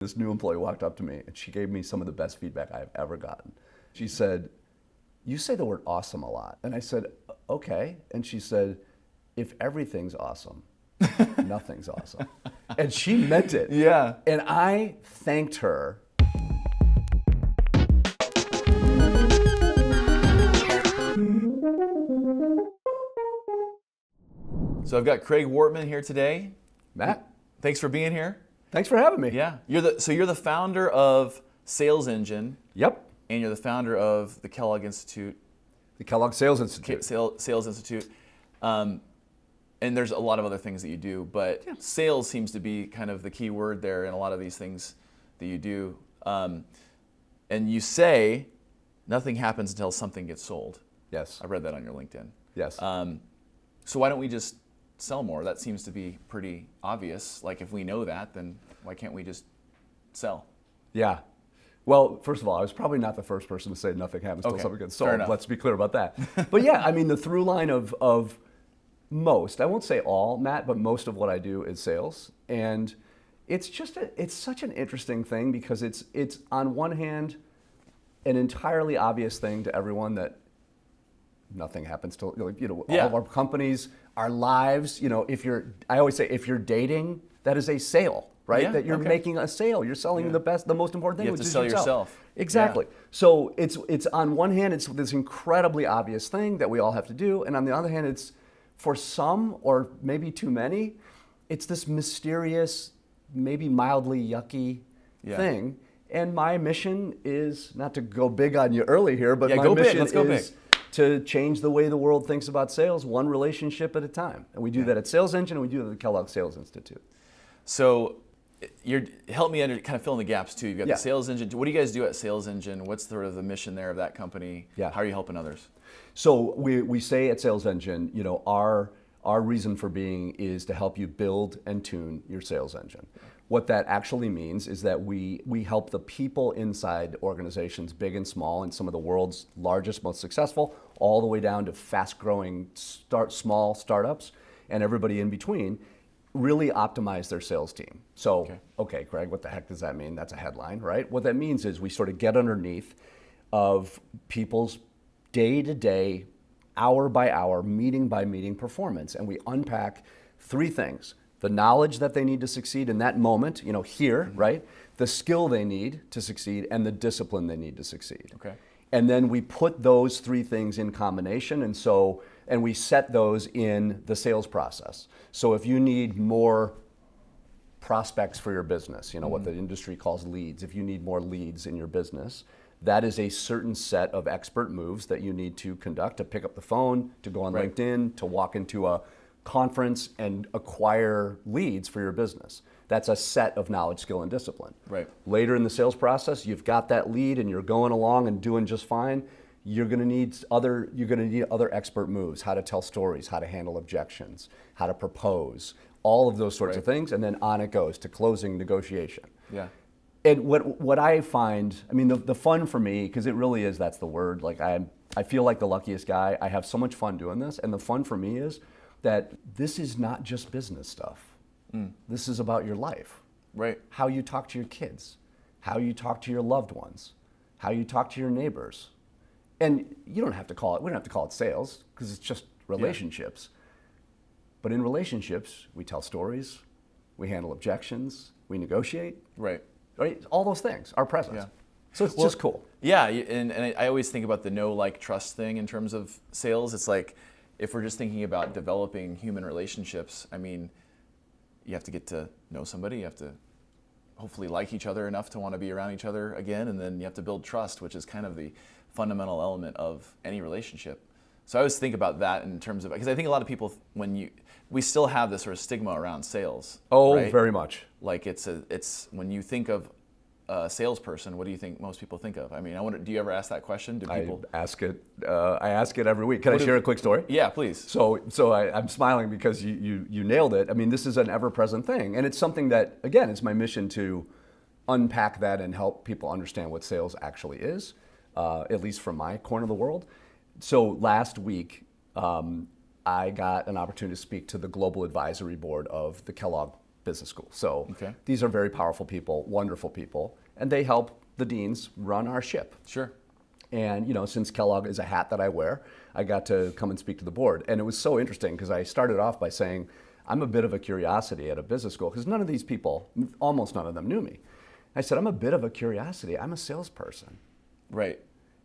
This new employee walked up to me and she gave me some of the best feedback I've ever gotten. She said, "You say the word awesome a lot." And I said, "Okay." And she said, "If everything's awesome, nothing's awesome." And she meant it. Yeah. And I thanked her. So I've got Craig Wortmann here today. Matt, Thanks for being here. thanks for having me. Yeah. You're the founder of Sales Engine, Yep. and you're the founder of the Kellogg Institute, The Kellogg Sales Institute. Sales Institute. And there's a lot of other things that you do, but sales seems to be kind of the key word there in a lot of these things that you do. And you say nothing happens until something gets sold. Yes. I read that on your LinkedIn. Yes. So why don't we just sell more? That seems to be pretty obvious. Like if we know that, then why can't we just sell? Yeah. Well, first of all, I was probably not the first person to say nothing happens until Okay. something gets Fair sold. enough. Let's be clear about that. But yeah, I mean, the through line of most, I won't say all, Matt, but most of what I do is sales. And it's such an interesting thing because it's on one hand, an entirely obvious thing to everyone that nothing happens till, all of our companies, our lives, I always say, if you're dating, that is a sale, right? Yeah, That you're okay. making a sale. You're selling the most important thing, You have which to is sell yourself. Exactly. Yeah. So it's on one hand, it's this incredibly obvious thing that we all have to do. And on the other hand, it's for some, or maybe too many, it's this mysterious, maybe mildly yucky thing. And my mission is, not to go big on you early here, but my go big. mission Let's go is to change the way the world thinks about sales, one relationship at a time. And we do that at Sales Engine, and we do it at the Kellogg Sales Institute. So help me kind of fill in the gaps too. You've got Yeah. the Sales Engine. What do you guys do at Sales Engine? What's sort of the mission there of that company? Yeah. How are you helping others? So we say at Sales Engine, our reason for being is to help you build and tune your sales engine. What that actually means is that we help the people inside organizations, big and small, and some of the world's largest, most successful, all the way down to fast-growing small startups and everybody in between, really optimize their sales team. So, okay, Craig, what the heck does that mean? That's a headline, right? What that means is we sort of get underneath of people's day-to-day, hour-by-hour, meeting-by-meeting performance, and we unpack three things: the knowledge that they need to succeed in that moment, here, right? The skill they need to succeed, and the discipline they need to succeed. Okay. And then we put those three things in combination, and we set those in the sales process. So if you need more prospects for your business, what the industry calls leads, if you need more leads in your business, that is a certain set of expert moves that you need to conduct, to pick up the phone, to go on LinkedIn, to walk into a conference and acquire leads for your business. That's a set of knowledge, skill, and discipline. Right. Later in the sales process, you've got that lead and you're going along and doing just fine. You're going to need other expert moves: how to tell stories, how to handle objections, how to propose, all of those sorts of things, and then on it goes to closing, negotiation. Yeah. And what I find, I mean, the fun for me, because it really is, that's the word. Like I feel like the luckiest guy. I have so much fun doing this, and the fun for me is that this is not just business stuff. This is about your life. Right. How you talk to your kids, how you talk to your loved ones, how you talk to your neighbors. And we don't have to call it sales, because it's just relationships. But in relationships, we tell stories, we handle objections, we negotiate. Right. Right? All those things are present. Yeah. So it's just cool. Yeah, and I always think about the know, like, trust thing in terms of sales. It's like, if we're just thinking about developing human relationships, I mean, you have to get to know somebody, you have to hopefully like each other enough to want to be around each other again, and then you have to build trust, which is kind of the fundamental element of any relationship. So I always think about that in terms of, because I think a lot of people, we still have this sort of stigma around sales. Oh, right? very much. Like it's when you think of a salesperson, what do you think most people think of? I mean, I wonder, do you ever ask that question? Do people? I ask it every week. Can I share a quick story? Yeah, please. So I'm smiling because you nailed it. I mean, this is an ever-present thing, and it's something that, again, it's my mission to unpack that and help people understand what sales actually is, at least from my corner of the world. So last week, I got an opportunity to speak to the global advisory board of the Kellogg business school. So Okay. these are very powerful people, wonderful people, and they help the deans run our ship. Sure. And since Kellogg is a hat that I wear, I got to come and speak to the board. And it was so interesting because I started off by saying, I'm a bit of a curiosity at a business school because none of these people, almost none of them knew me. I said, I'm a bit of a curiosity. I'm a salesperson. Right.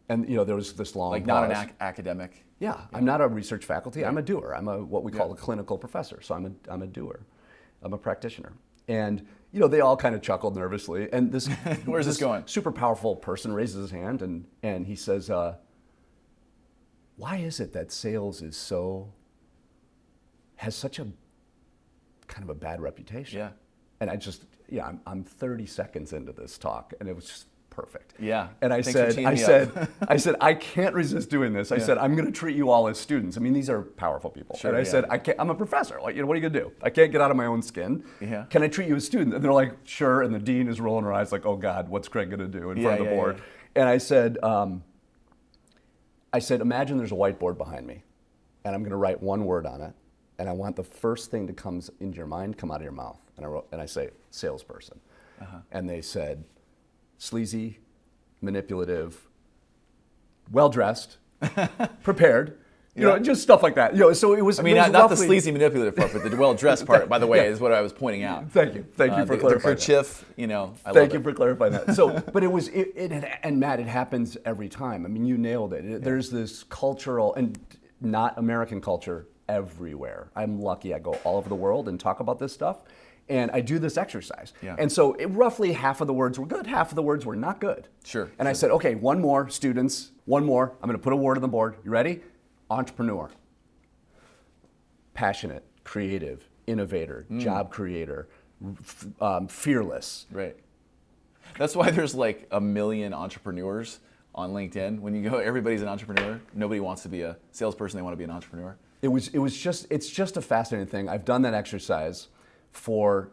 And there was this long Like pause. not an academic. Yeah, I'm not a research faculty. I'm a doer. I'm what we call a clinical professor. So I'm a doer. I'm a practitioner. And they all kind of chuckled nervously. And this Where's this going? super powerful person raises his hand and he says, "Why is it that sales has such a kind of a bad reputation?" Yeah. And I'm 30 seconds into this talk, and it was just perfect. Yeah. And I Thanks for said, teeing I me said, up. I said, I can't resist doing this. I said, I'm going to treat you all as students. I mean, these are powerful people. Sure, and I yeah. said, I'm a professor. Like, what are you going to do? I can't get out of my own skin. Yeah. Can I treat you as students? And they're like, sure. And the dean is rolling her eyes like, oh God, what's Craig going to do in front of the board? And I said, imagine there's a whiteboard behind me, and I'm going to write one word on it, and I want the first thing that comes into your mind come out of your mouth. And I say, salesperson. And they said, sleazy, manipulative, well-dressed, prepared, just stuff like that. So it was. I mean, it was not the roughly- sleazy manipulative part, but the well-dressed part, by the way, is what I was pointing out. Thank you for The clarifying that. kerchief, I Thank love you it. for clarifying that. So, but it was, and Matt, it happens every time. I mean, you nailed it. There's this cultural, and not American culture, everywhere. I'm lucky I go all over the world and talk about this stuff. And I do this exercise. Yeah. And so roughly half of the words were good, half of the words were not good. Sure. And I said, okay, one more, students, one more. I'm going to put a word on the board. You ready? Entrepreneur. Passionate, creative, innovator, job creator, fearless. Right. That's why there's like 1 million entrepreneurs on LinkedIn. When you go, everybody's an entrepreneur. Nobody wants to be a salesperson. They want to be an entrepreneur. It's just a fascinating thing. I've done that exercise for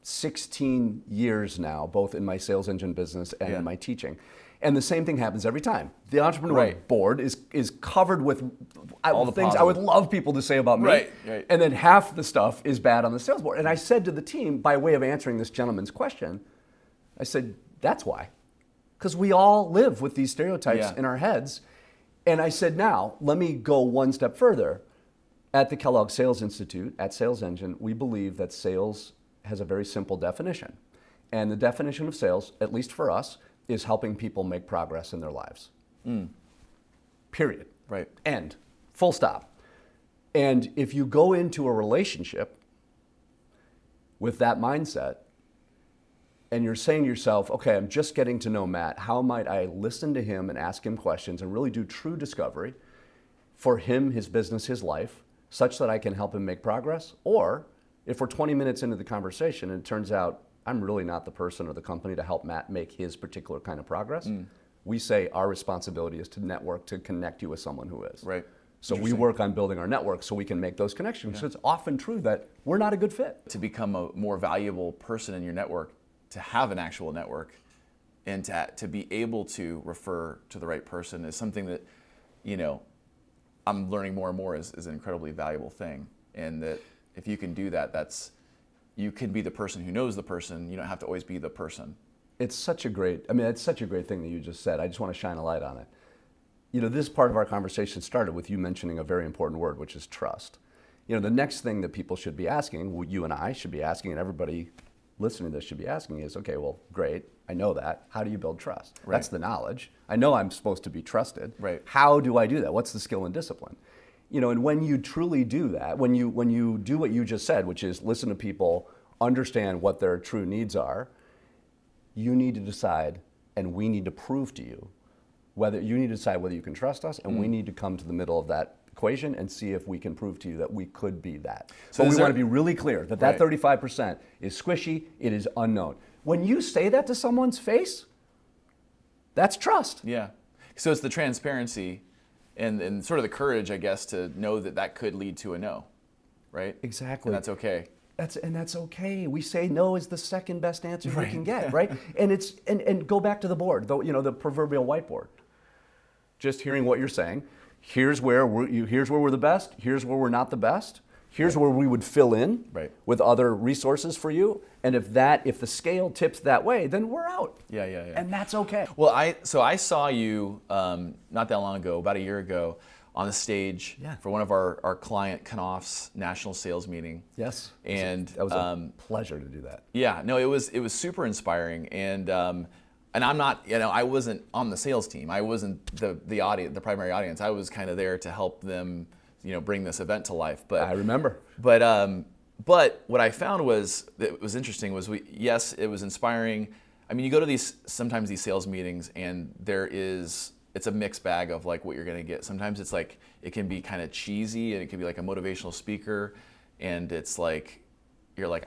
16 years now, both in my sales engine business and in my teaching. And the same thing happens every time. The entrepreneur board is covered with all the things I would love people to say about me. Right. And then half the stuff is bad on the sales board. And I said to the team, by way of answering this gentleman's question, I said, that's why. Because we all live with these stereotypes in our heads. And I said, now, let me go one step further. At the Kellogg Sales Institute, at Sales Engine, we believe that sales has a very simple definition. And the definition of sales, at least for us, is helping people make progress in their lives. Period. Right. End. Full stop. And if you go into a relationship with that mindset, and you're saying to yourself, okay, I'm just getting to know Matt, how might I listen to him and ask him questions and really do true discovery for him, his business, his life, such that I can help him make progress? Or if we're 20 minutes into the conversation and it turns out I'm really not the person or the company to help Matt make his particular kind of progress, we say our responsibility is to network, to connect you with someone who is. Right. So we work on building our network so we can make those connections. So it's often true that we're not a good fit. To become a more valuable person in your network, to have an actual network, and to be able to refer to the right person is something that, I'm learning more and more is an incredibly valuable thing. And that if you can do that, you can be the person who knows the person. You don't have to always be the person. It's such a great thing that you just said. I just want to shine a light on it. This part of our conversation started with you mentioning a very important word, which is trust. The next thing that people should be asking, you and I should be asking, and everybody listening to this should be asking is, okay, well, great, I know that. How do you build trust? Right. That's the knowledge. I know I'm supposed to be trusted. Right. How do I do that? What's the skill and discipline? And when you truly do that, when you do what you just said, which is listen to people, understand what their true needs are, you need to decide, and we need to prove to you whether you can trust us, and we need to come to the middle of that equation and see if we can prove to you that we could be that. So but we want to be really clear that Right. 35% is squishy, it is unknown. When you say that to someone's face, that's trust. Yeah. So it's the transparency and sort of the courage, I guess, to know that could lead to a no, right? Exactly. And that's okay. That's okay. We say no is the second best answer you can get, right? And go back to the board, the proverbial whiteboard. Just hearing what you're saying. Here's where we're the best. Here's where we're not the best. Here's where we would fill in Right. with other resources for you. And if the scale tips that way, then we're out. Yeah. And that's okay. Well, I saw you not that long ago, about a year ago, on the stage for one of our client Knopf's national sales meeting. Yes. And that was a pleasure to do that. Yeah, no, it was super inspiring, and I'm not, I wasn't on the sales team. I wasn't the audience, the primary audience. I was kind of there to help them, bring this event to life. But I remember. But what I found that was interesting was yes, it was inspiring. I mean, you go to sometimes these sales meetings, and it's a mixed bag of like what you're going to get. Sometimes it's like it can be kind of cheesy, and it can be like a motivational speaker, and it's like you're like,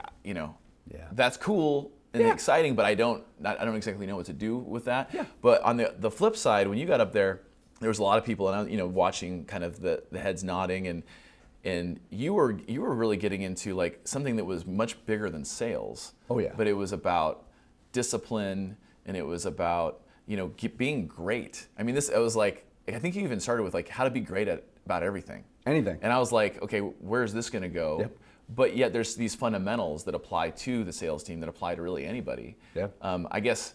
that's cool and exciting, but I don't exactly know what to do with that. Yeah. But on the flip side, when you got up there was a lot of people, and I was, watching kind of the heads nodding, and you were really getting into like something that was much bigger than sales. Oh yeah. But it was about discipline, and it was about being great. I mean, it was like, I think you even started with like how to be great at about everything. Anything. And I was like, okay, where's this going to go? Yep. But yet there's these fundamentals that apply to the sales team that apply to really anybody. Yeah. I guess,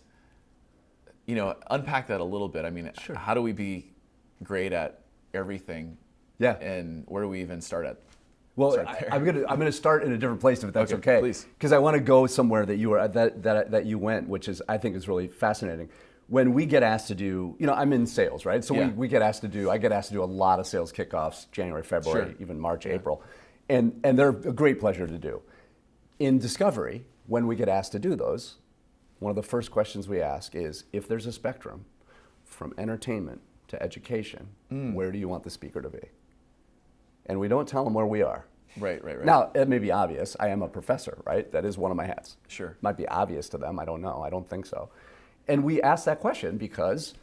unpack that a little bit. I mean, Sure. How do we be great at everything? Yeah. And where do we even start at? Well, Start there. I'm gonna start in a different place if that's Okay, okay. please. Because I want to go somewhere that you were that you went, which I think is really fascinating. When we get asked to do, I'm in sales, right? So Yeah. I get asked to do a lot of sales kickoffs, January, February, Sure. even March, April, and they're a great pleasure to do. In discovery, when we get asked to do those, one of the first questions we ask is, if there's a spectrum from entertainment to education, where do you want the speaker to be? And we don't tell them where we are. Right. Now, it may be obvious. I am a professor, right? That is one of my hats. Sure. Might be obvious to them. I don't know. I don't think so. And we ask that question because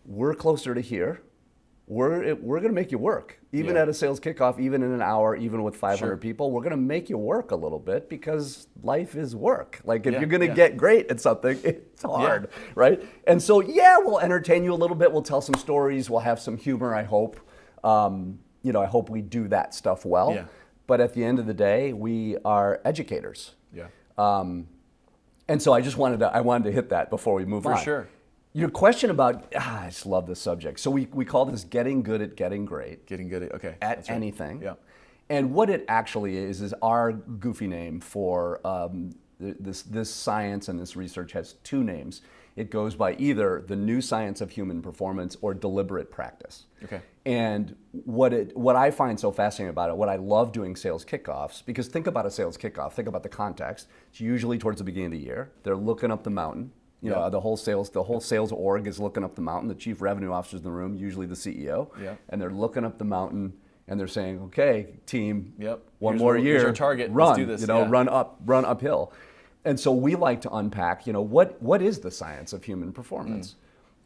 we're closer to here. We're going to make you work. Even at a sales kickoff, even in an hour, even with 500 Sure. people, we're going to make you work a little bit because life is work. Like if Yeah, you're going to yeah. get great at something, it's hard, right? And so, we'll entertain you a little bit. We'll tell some stories. We'll have some humor, I hope. I hope we do that stuff well. Yeah. But at the end of the day, we are educators. Yeah. And so I wanted to hit that before we move on. For sure. Your question about, I just love this subject. So we call this getting good at getting great. Getting good at, okay. At that's right. anything. Yeah. And what it actually is our goofy name for this science and this research has two names. It goes by either the new science of human performance or deliberate practice. Okay. And what I find so fascinating about it, what I love doing sales kickoffs, because think about a sales kickoff, think about the context. It's usually towards the beginning of the year. They're looking up the mountain. The whole sales org is looking up the mountain. The chief revenue officer's in the room, usually the CEO. Yeah. And they're looking up the mountain and they're saying, okay, team, one Here's more here's year, our target. run, Let's do this. Yeah. run uphill. And so we like to unpack, what is the science of human performance?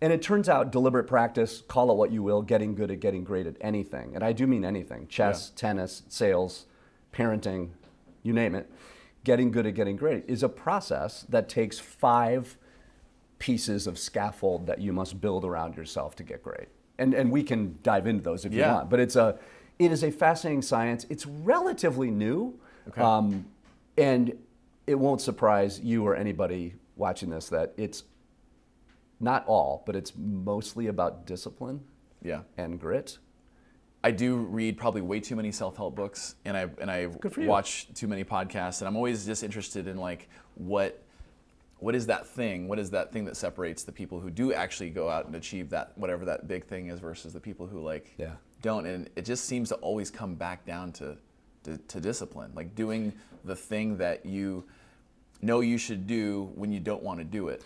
And it turns out deliberate practice, call it what you will, getting good at getting great at anything. And I do mean anything, chess, tennis, sales, parenting, you name it. Getting good at getting great is a process that takes 5 pieces of scaffold that you must build around yourself to get great. And we can dive into those if you want. But it is a fascinating science. It's relatively new. Okay. And it won't surprise you or anybody watching this that it's not all, but it's mostly about discipline and grit. I do read probably way too many self-help books, and I Good for you. watch too many podcasts, and I'm always just interested in like what is that thing? What is that thing that separates the people who do actually go out and achieve that, whatever that big thing is, versus the people who don't? And it just seems to always come back down to discipline, like doing the thing that you know you should do when you don't want to do it.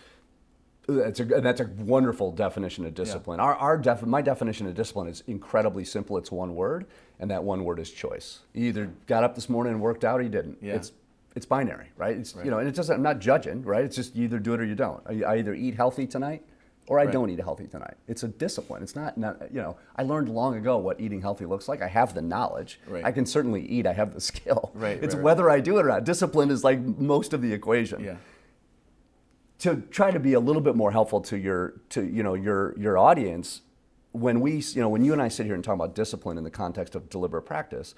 That's a wonderful definition of discipline. My definition of discipline is incredibly simple. It's one word, and that one word is choice. You either got up this morning and worked out, or you didn't. Yeah. It's binary, right? And it doesn't. I'm not judging, right? It's just you either do it or you don't. I either eat healthy tonight, or I don't eat healthy tonight. It's a discipline. It's not. I learned long ago what eating healthy looks like. I have the knowledge. Right. I can certainly eat. I have the skill. Right. It's whether I do it or not. Discipline is like most of the equation. Yeah. To try to be a little bit more helpful to your audience, when you and I sit here and talk about discipline in the context of deliberate practice,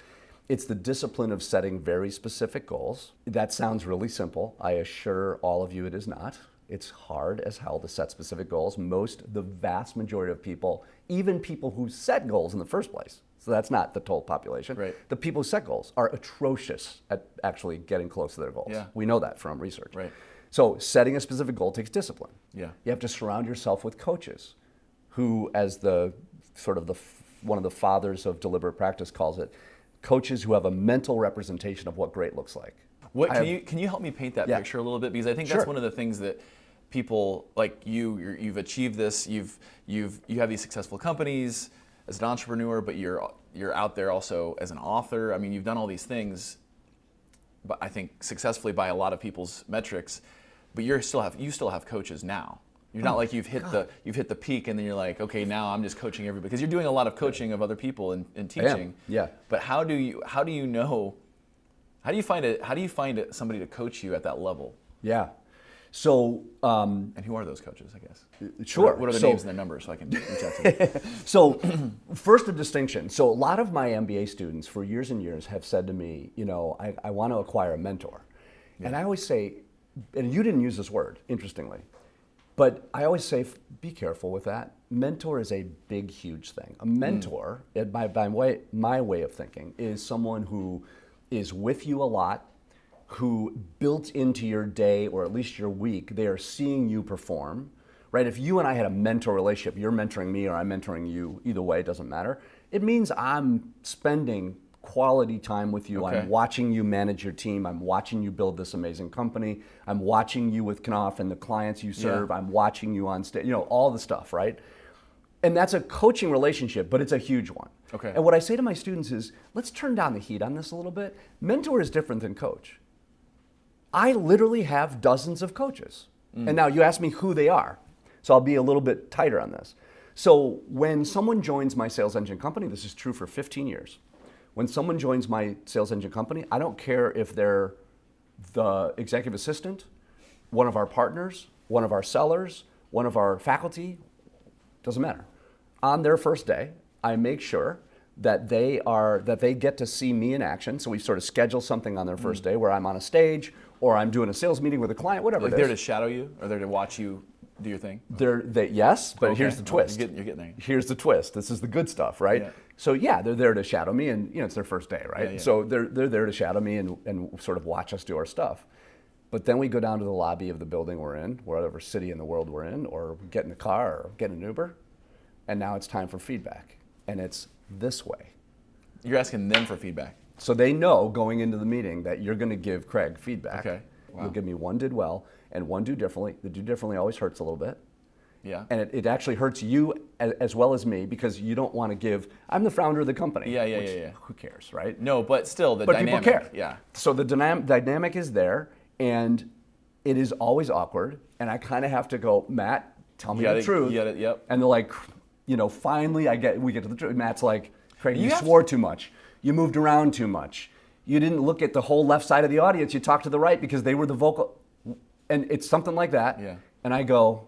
It's the discipline of setting very specific goals. That sounds really simple. I assure all of you it is not. It's hard as hell to set specific goals. The vast majority of people, even people who set goals in the first place, so that's not the total population, Right. the people who set goals are atrocious at actually getting close to their goals. Yeah. We know that from research. Right. So setting a specific goal takes discipline. Yeah. You have to surround yourself with coaches who, as one of the fathers of deliberate practice calls it, coaches who have a mental representation of what great looks like. Can you help me paint that Yeah. picture a little bit? Because I think that's one of the things that people like you've achieved this. You have these successful companies as an entrepreneur, but you're out there also as an author. I mean, you've done all these things, but I think successfully by a lot of people's metrics. But you still have coaches now. You're not like you've hit the peak and then you're like, okay, now I'm just coaching everybody, because you're doing a lot of coaching of other people and teaching. Yeah. But how do you find somebody to coach you at that level? Yeah. So, And who are those coaches, I guess? sure. What are their names and their numbers so I can reach out to them? So, first a distinction. So, a lot of my MBA students for years and years have said to me, I want to acquire a mentor. Yeah. And I always say, and you didn't use this word, interestingly, but I always say, be careful with that. Mentor is a big, huge thing. A mentor, my way of thinking, is someone who is with you a lot, who built into your day or at least your week, they are seeing you perform, right? If you and I had a mentor relationship, you're mentoring me or I'm mentoring you, either way, it doesn't matter. It means I'm spending quality time with you. Okay. I'm watching you manage your team. I'm watching you build this amazing company. I'm watching you with Knopf and the clients you serve. Yeah. I'm watching you on stage, all the stuff, right? And that's a coaching relationship, but it's a huge one. Okay. And what I say to my students is, let's turn down the heat on this a little bit. Mentor is different than coach. I literally have dozens of coaches. And now you ask me who they are. So I'll be a little bit tighter on this. So when someone joins my sales engine company, this is true for 15 years. When someone joins my sales engine company, I don't care if they're the executive assistant, one of our partners, one of our sellers, one of our faculty, doesn't matter. On their first day, I make sure that they get to see me in action. So we sort of schedule something on their first day where I'm on a stage or I'm doing a sales meeting with a client, whatever Like it they're is. to shadow you, or they're to watch you do your thing? Yes, but Okay. here's the twist. You're getting there. Here's the twist. This is the good stuff, right? Yeah. So yeah, they're there to shadow me, and it's their first day, right? Yeah. So they're there to shadow me and sort of watch us do our stuff. But then we go down to the lobby of the building we're in, whatever city in the world we're in, or get in the car or get an Uber, and now it's time for feedback. And it's this way. You're asking them for feedback. So they know going into the meeting that you're going to give Craig feedback. Okay. Wow. You'll give me one did well and one do differently. The do differently always hurts a little bit. Yeah. And it actually hurts you as well as me, because you don't want to give, I'm the founder of the company. Yeah. Who cares, right? No, but still, the But dynamic. people care. Yeah. So the dynamic is there, and it is always awkward. And I kind of have to go, Matt, tell me the truth. Yep. And they're like, finally we get to the truth. Matt's like, Craig, you have swore too much. You moved around too much. You didn't look at the whole left side of the audience. You talked to the right because they were the vocal. And it's something like that. Yeah. And I go,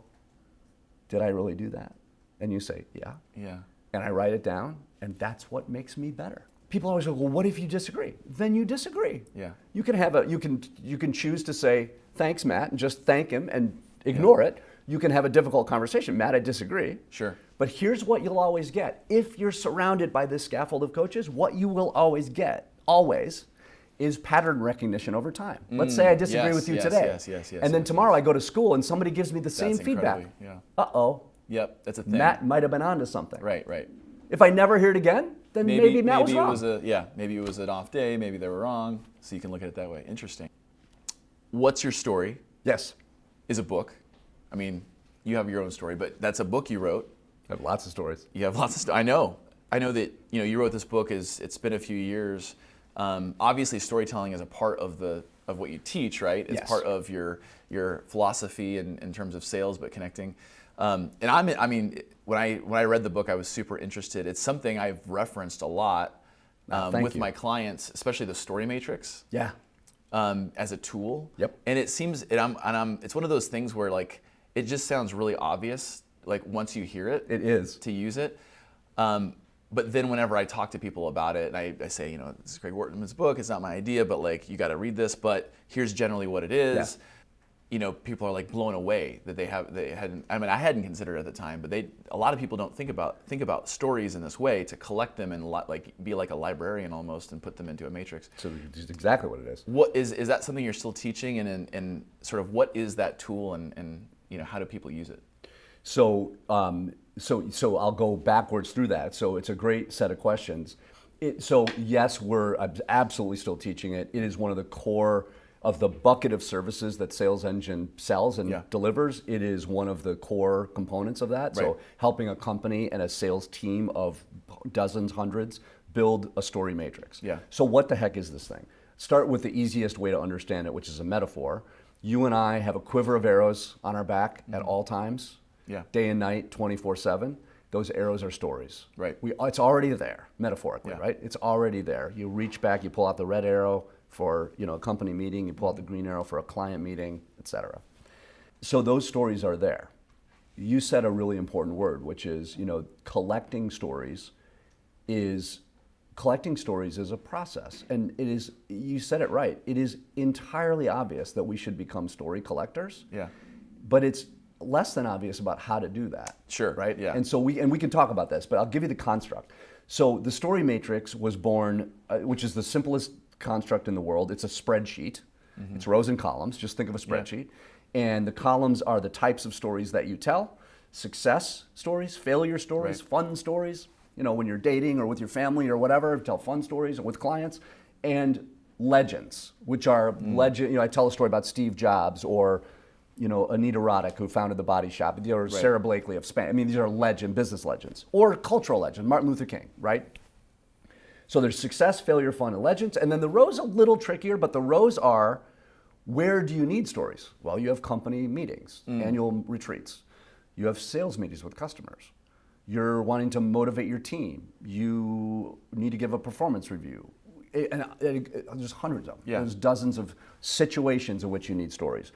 did I really do that? And you say, yeah. Yeah. And I write it down, and that's what makes me better. People always go, well, what if you disagree? Then you disagree. Yeah. You can choose to say, thanks, Matt, and just thank him and ignore it. You can have a difficult conversation. Matt, I disagree. Sure. But here's what you'll always get. If you're surrounded by this scaffold of coaches, what you will always get, is pattern recognition over time. Let's say I disagree with you today. Yes. And then tomorrow I go to school and somebody gives me the same feedback. Yeah. Uh-oh. Yep, that's a thing. Matt might have been onto something. Right. If I never hear it again, then maybe Matt was wrong. Maybe it was an off day. Maybe they were wrong. So you can look at it that way. Interesting. What's your story? Yes. Is a book. I mean, you have your own story, but that's a book you wrote. I have lots of stories. You have lots of stuff. I know that you wrote this book. It's been a few years. Obviously, storytelling is a part of what you teach, right? It's Yes. part of your philosophy in terms of sales, but connecting. And when I read the book, I was super interested. It's something I've referenced a lot with my clients, especially the story matrix. Yeah. As a tool. Yep. And it seems, it's one of those things where like it just sounds really obvious, like once you hear it. It is. To use it. but then whenever I talk to people about it, and I say, this is Craig Wortmann's book, it's not my idea, but like, you got to read this, but here's generally what it is. People are like blown away that they hadn't, I hadn't considered it at the time, but a lot of people don't think about stories in this way, to collect them and like be like a librarian almost and put them into a matrix. So that's exactly what it is. What is that something you're still teaching, and sort of what is that tool, and how do people use it? So I'll go backwards through that. So it's a great set of questions. So yes, we're absolutely still teaching it. It is one of the core of the bucket of services that Sales Engine sells and delivers. It is one of the core components of that. Right. So helping a company and a sales team of dozens, hundreds, build a story matrix. Yeah. So what the heck is this thing? Start with the easiest way to understand it, which is a metaphor. You and I have a quiver of arrows on our back at all times. Yeah. Day and night, 24/7. Those arrows are stories. Right. It's already there, metaphorically, Yeah. right? It's already there. You reach back, you pull out the red arrow for a company meeting, you pull out the green arrow for a client meeting, etc. So those stories are there. You said a really important word, which is, collecting stories is a process. And it is, you said it right, it is entirely obvious that we should become story collectors. Yeah. But it's less than obvious about how to do that. Sure. Right? Yeah. And so we can talk about this, but I'll give you the construct. So the story matrix was born, which is the simplest construct in the world. It's a spreadsheet. Mm-hmm. It's rows and columns. Just think of a spreadsheet. Yeah. And the columns are the types of stories that you tell: success stories, failure stories, right. fun stories. When you're dating or with your family or whatever, tell fun stories, or with clients, and legends, which are I tell a story about Steve Jobs, or Anita Roddick, who founded the Body Shop, or right. Sarah Blakely of Spain. These are business legends, or cultural legend, Martin Luther King, right? So there's success, failure, fun, and legends. And then the rows are a little trickier, but the rows are, where do you need stories? Well, you have company meetings, annual retreats. You have sales meetings with customers. You're wanting to motivate your team. You need to give a performance review. And there's hundreds of them. Yeah. There's dozens of situations in which you need stories.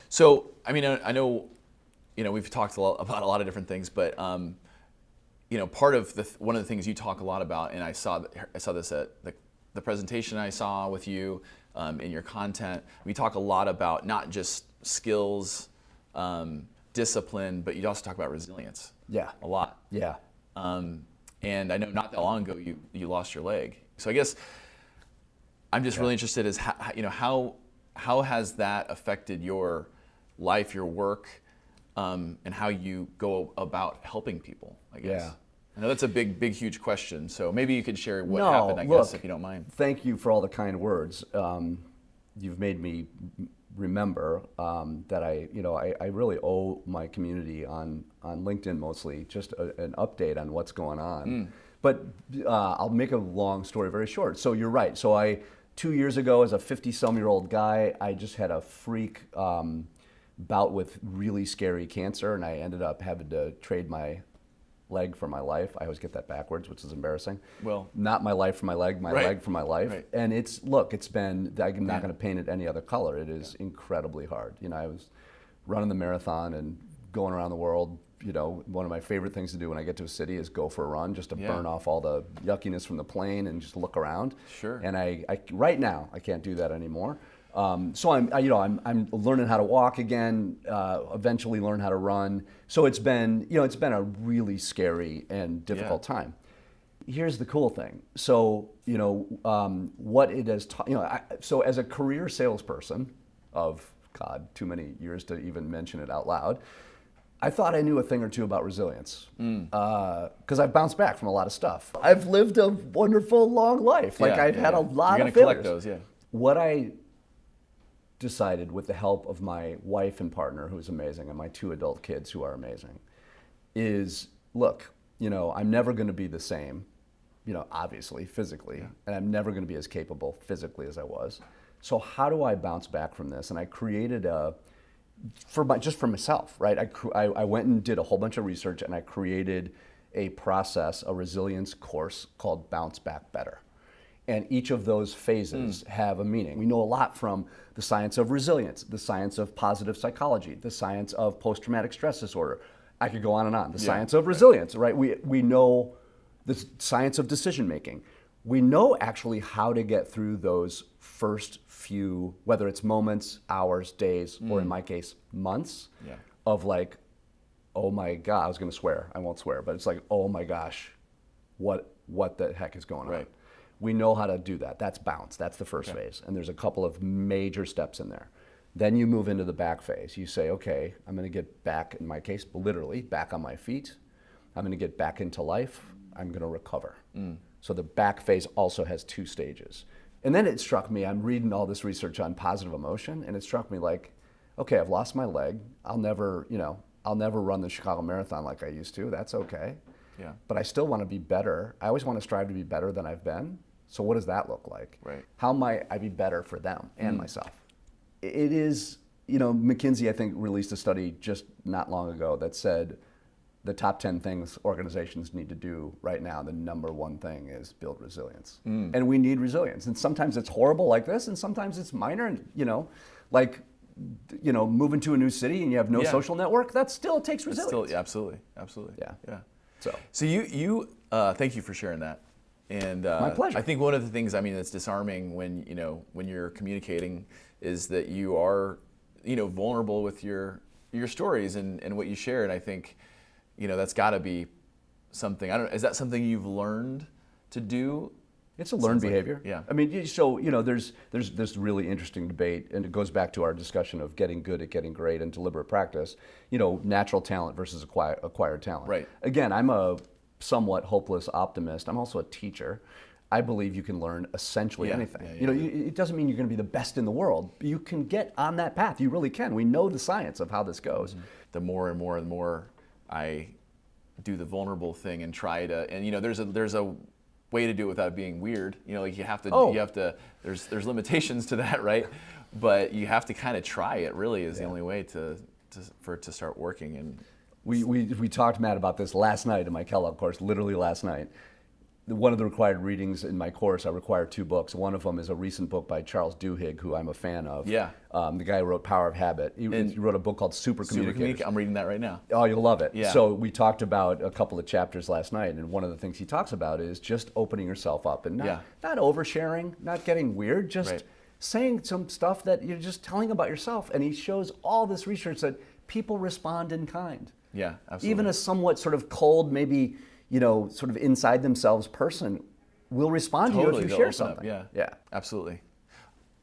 So, I know, we've talked about a lot of different things, but part of one of the things you talk a lot about, and I saw this at the presentation I saw with you in your content. We talk a lot about not just skills, discipline, but you also talk about resilience. Yeah. A lot. Yeah. And I know not that long ago you lost your leg. So I guess I'm just really interested is how has that affected your life, your work, and how you go about helping people, I guess. Yeah. I know that's a big, huge question. So maybe you could share what happened, I guess, if you don't mind. Thank you for all the kind words. You've made me remember that I really owe my community on LinkedIn mostly just an update on what's going on. But I'll make a long story very short. So you're right. So 2 years ago, as a 50-some-year-old guy, I just had a freak bout with really scary cancer, and I ended up having to trade my leg for my life. I always get that backwards, which is embarrassing. Well, not my life for my leg, my right. leg for my life. Right. And it's been, I'm not going to paint it any other color. It is incredibly hard. I was running the marathon and going around the world. One of my favorite things to do when I get to a city is go for a run, just to burn off all the yuckiness from the plane and just look around. Sure. And I right now I can't do that anymore. So I'm learning how to walk again. Eventually learn how to run. So it's been a really scary and difficult time. Here's the cool thing. So what it has taught. So as a career salesperson of too many years to even mention it out loud, I thought I knew a thing or two about resilience because I've bounced back from a lot of stuff. I've lived a wonderful long life. I've had a lot of failures. You're gonna collect those, yeah. What I decided, with the help of my wife and partner, who's amazing, and my 2 adult kids who are amazing, is look, I'm never going to be the same, obviously physically, and I'm never going to be as capable physically as I was. So how do I bounce back from this? And I created just for myself, right? I went and did a whole bunch of research, and I created a process, a resilience course called Bounce Back Better. And each of those phases have a meaning. We know a lot from the science of resilience, the science of positive psychology, the science of post-traumatic stress disorder. I could go on and on. The science of resilience, right? We know the science of decision making. We know actually how to get through those first few, whether it's moments, hours, days, or in my case, months, of like, oh my God, I was going to swear. I won't swear, but it's like, oh my gosh, what the heck is going on? We know how to do that. That's bounce. That's the first phase. And there's a couple of major steps in there. Then you move into the back phase. You say, okay, I'm going to get back, in my case, literally back on my feet. I'm going to get back into life. I'm going to recover. So the back phase also has 2 stages. And then it struck me, I'm reading all this research on positive emotion, and it struck me like, okay, I've lost my leg. I'll never run the Chicago Marathon like I used to. That's okay. But I still want to be better. I always want to strive to be better than I've been. So what does that look like? How might I be better for them and myself? It is, McKinsey, I think, released a study just not long ago that said the top 10 things organizations need to do right now, the number one thing is build resilience. And we need resilience. And sometimes it's horrible like this, and sometimes it's minor, and, moving to a new city and you have no social network, that still takes resilience. Absolutely. Yeah. So you thank you for sharing that. And my pleasure. I think one of the things, that's disarming when you're communicating is that you are, vulnerable with your stories and what you share. And I think, that's got to be something. Is that something you've learned to do? It's a learned behavior. Yeah. I mean, so there's this really interesting debate, and it goes back to our discussion of getting good at getting great and deliberate practice. Natural talent versus acquired talent. Right. Again, I'm a somewhat hopeless optimist. I'm also a teacher. I believe you can learn essentially anything. It doesn't mean you're going to be the best in the world. You can get on that path. You really can. We know the science of how this goes. The more and more and more I do the vulnerable thing and try to, and there's a way to do it without being weird. Like you have to. There's limitations to that, right? But you have to kind of try it. Really, is the only way for it to start working. And we talked, Matt, about this last night in my Kellogg course. Literally last night. One of the required readings in my course, I require 2 books. One of them is a recent book by Charles Duhigg, who I'm a fan of. The guy who wrote Power of Habit. He wrote a book called Super Communicators. I'm reading that right now. Oh, you'll love it. Yeah. So we talked about a couple of chapters last night, and one of the things he talks about is just opening yourself up and not oversharing, not getting weird, just saying some stuff that you're just telling about yourself. And he shows all this research that people respond in kind. Yeah, absolutely. Even a somewhat sort of cold, maybe, sort of inside themselves person will respond to you if you share something. Yeah, absolutely.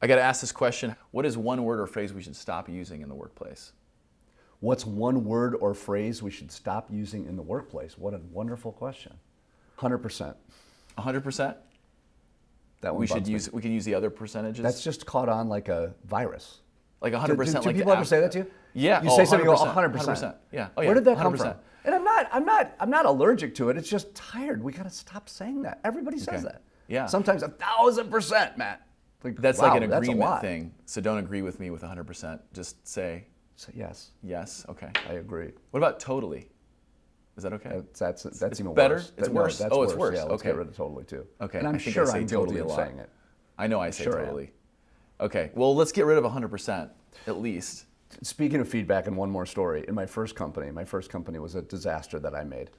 I got to ask this question. What is one word or phrase we should stop using in the workplace? What's one word or phrase we should stop using in the workplace? What a wonderful question. 100%. 100%? That one we can use the other percentages? That's just caught on like a virus. Like 100%. Do people ever say that to you? Yeah. You say something, you go 100%. 100%. Yeah. Where did that come from? And I'm not allergic to it. It's just tired. We got to stop saying that. Everybody says that. Yeah. Sometimes 1,000%, Matt. That's like an agreement thing. So don't agree with me with 100%. Just say yes. Yes. Okay. I agree. What about totally? Is that okay? That's even better? Worse. It's worse. That's it's worse. Yeah, let's get rid of totally too. Okay. And I'm sure I'm guilty of saying it. I know I say totally. Okay. Well, let's get rid of 100% at least. Speaking of feedback, and one more story. In my first company was a disaster that I made.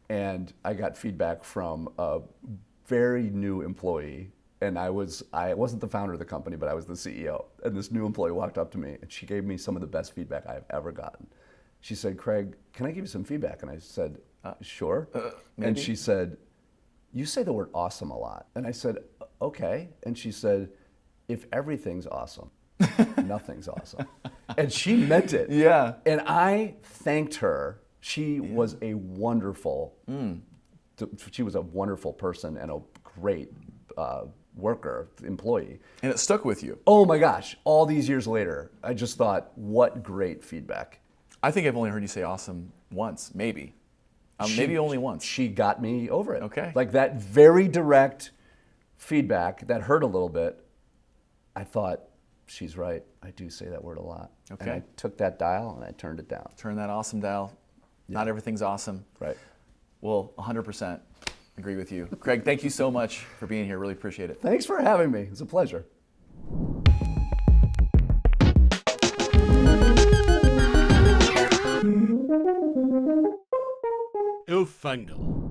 And I got feedback from a very new employee. And I wasn't the founder of the company, but I was the CEO. And this new employee walked up to me, and she gave me some of the best feedback I've ever gotten. She said, "Craig, can I give you some feedback?" And I said, "Sure." Maybe. And she said, "You say the word awesome a lot." And I said, "Okay." And she said, "If everything's awesome, nothing's awesome." And she meant it. Yeah. And I thanked her. She was a wonderful, she was a wonderful person and a great worker, employee. And it stuck with you. Oh my gosh. All these years later, I just thought, what great feedback. I think I've only heard you say awesome once, maybe. Maybe only once. She got me over it. Okay. Like that very direct feedback that hurt a little bit, I thought, she's right. I do say that word a lot. Okay. And I took that dial and I turned it down. Turn that awesome dial. Not everything's awesome. Right. Well, 100% agree with you. Craig, thank you so much for being here. Really appreciate it. Thanks for having me. It's a pleasure. El Fango.